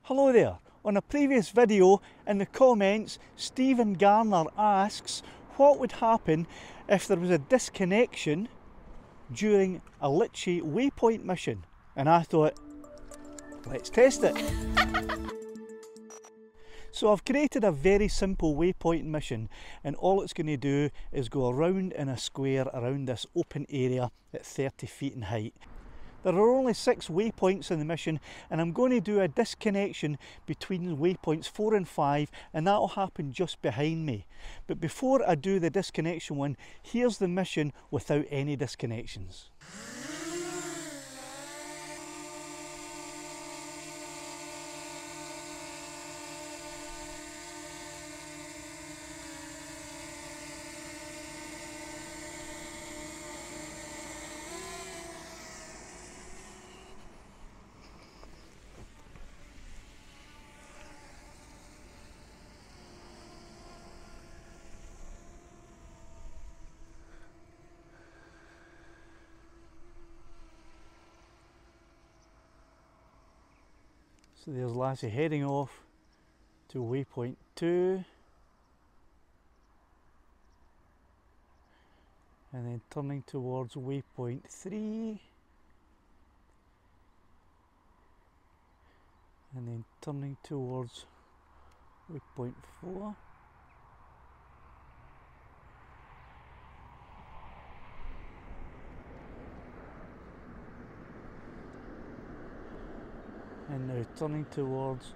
Hello there. On a previous video in the comments, Stephen Garner asks what would happen if there was a disconnection during a LITCHI Waypoint mission. And I thought, let's test it. So I've created a very simple waypoint mission, and all it's going to do is go around in a square around this open area at 30 feet in height. There are only 6 waypoints in the mission, and I'm going to do a disconnection between waypoints 4 and 5, and that will happen just behind me. But before I do the disconnection one, here's the mission without any disconnections. So there's Lassie heading off to waypoint 2, and then turning towards waypoint 3, and then turning towards waypoint 4. And now turning towards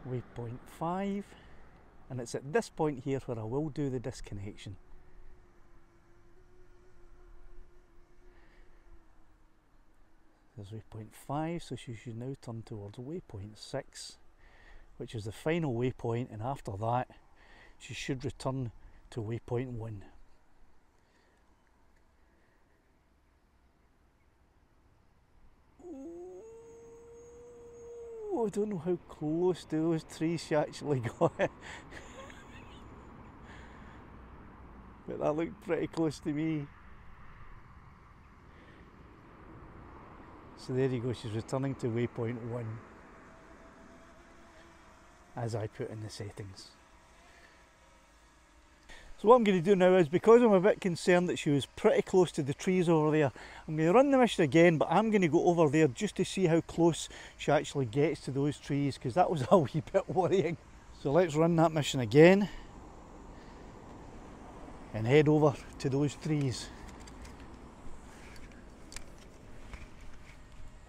waypoint 5, and it's at this point here where I will do the disconnection. There's waypoint 5, so she should now turn towards waypoint 6, which is the final waypoint, and after that she should return to waypoint 1. I don't know how close to those trees she actually got, but that looked pretty close to me. So there you go, she's returning to waypoint 1 as I put in the settings. So what I'm going to do now is, because I'm a bit concerned that she was pretty close to the trees over there, I'm going to run the mission again, but I'm going to go over there just to see how close she actually gets to those trees, because that was a wee bit worrying. So let's run that mission again and head over to those trees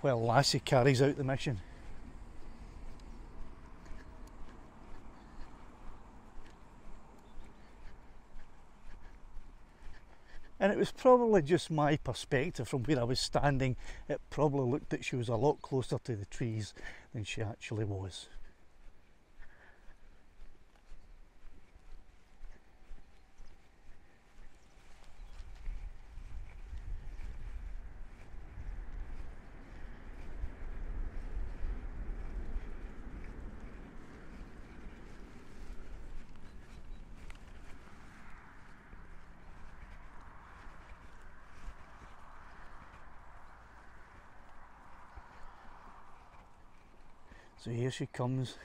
while Lassie carries out the mission. And it was probably just my perspective from where I was standing. It probably looked that she was a lot closer to the trees than she actually was. So here she comes,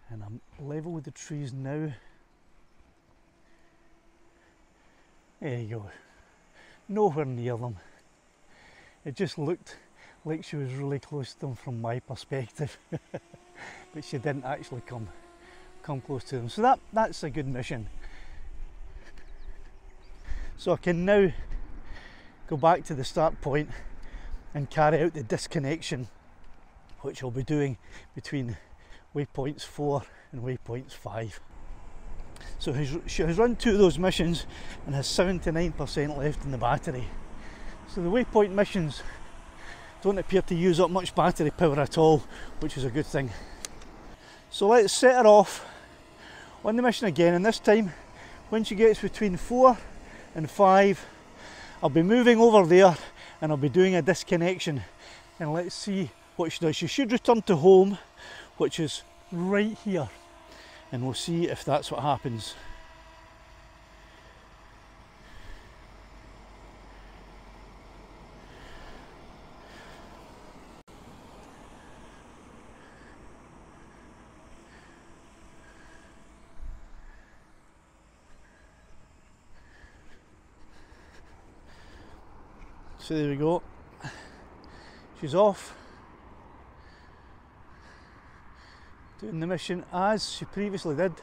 and I'm level with the trees now. There you go, nowhere near them. It just looked like she was really close to them from my perspective, but she didn't actually come close to them. So that's a good mission. So I can now go back to the start point and carry out the disconnection, which I'll be doing between waypoints 4 and waypoints 5. So she has run 2 of those missions and has 79% left in the battery. So the waypoint missions don't appear to use up much battery power at all, which is a good thing. So let's set her off on the mission again, and this time when she gets between 4 and 5, I'll be moving over there and I'll be doing a disconnection, and let's see what she does. She should return to home, which is right here, and we'll see if that's what happens. So there we go. She's off, doing the mission as she previously did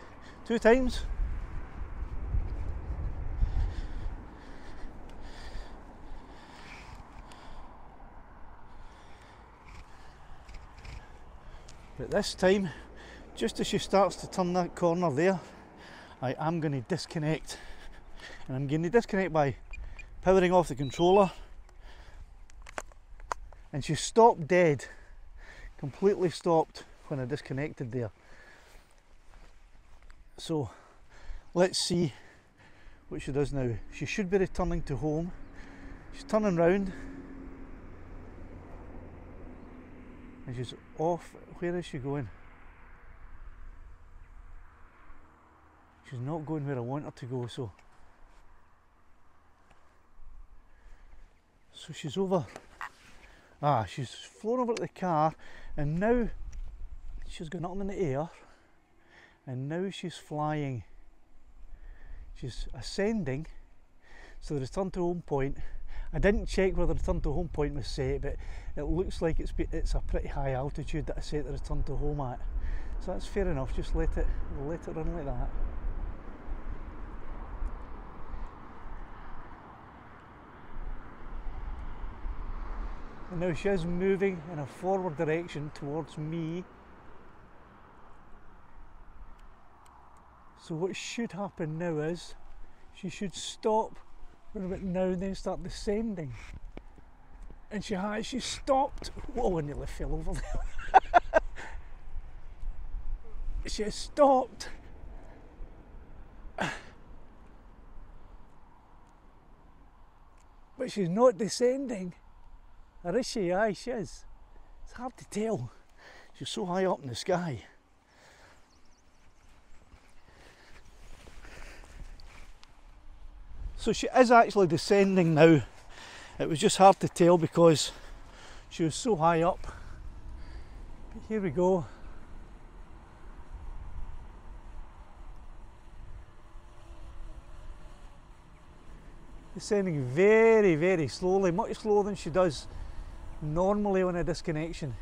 2 times. But this time, just as she starts to turn that corner there, I am going to disconnect. And I'm going to disconnect by powering off the controller. And she stopped dead, completely stopped when I disconnected there. So let's see what she does now. She should be returning to home. She's turning round. And she's off. Where is she going? She's not going where I want her to go, so she's over. She's flown over to the car, and now she's gone up in the air, and now she's flying. She's ascending, so the return to home point. I didn't check whether the return to home point was set, but it looks like it's a pretty high altitude that I set the return to home at. So that's fair enough, just let it run like that. And now she is moving in a forward direction towards me. So what should happen now is she should stop right now and then start descending. And she has, she stopped. Whoa, I nearly fell over there. She has stopped. But she's not descending. Or is she? Aye, she is. It's hard to tell. She's so high up in the sky. So she is actually descending now. It was just hard to tell because she was so high up. But here we go. Descending very, very slowly, much slower than she does normally on a disconnection.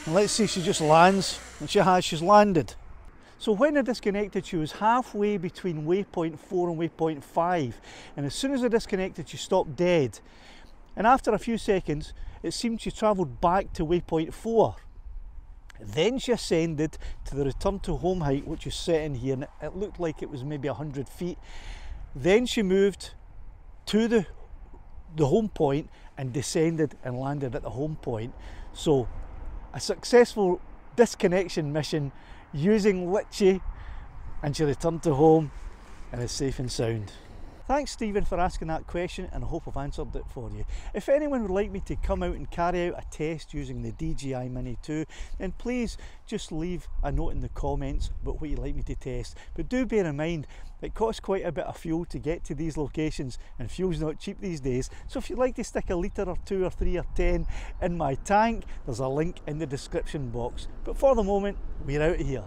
And let's see, she just lands, and she's landed. So when I disconnected, she was halfway between waypoint 4 and waypoint 5, and as soon as I disconnected, she stopped dead. And after a few seconds, it seemed she travelled back to waypoint 4. Then she ascended to the return to home height, which is set in here, and it looked like it was maybe 100 feet. Then she moved to the home point and descended and landed at the home point. So a successful disconnection mission using LITCHI, and she returned to home and is safe and sound. Thanks Stephen for asking that question, and I hope I've answered it for you. If anyone would like me to come out and carry out a test using the DJI Mini 2, then please just leave a note in the comments about what you'd like me to test. But do bear in mind, it costs quite a bit of fuel to get to these locations, and fuel's not cheap these days. So if you'd like to stick a litre or 2 or 3 or 10 in my tank, there's a link in the description box. But for the moment, we're out of here.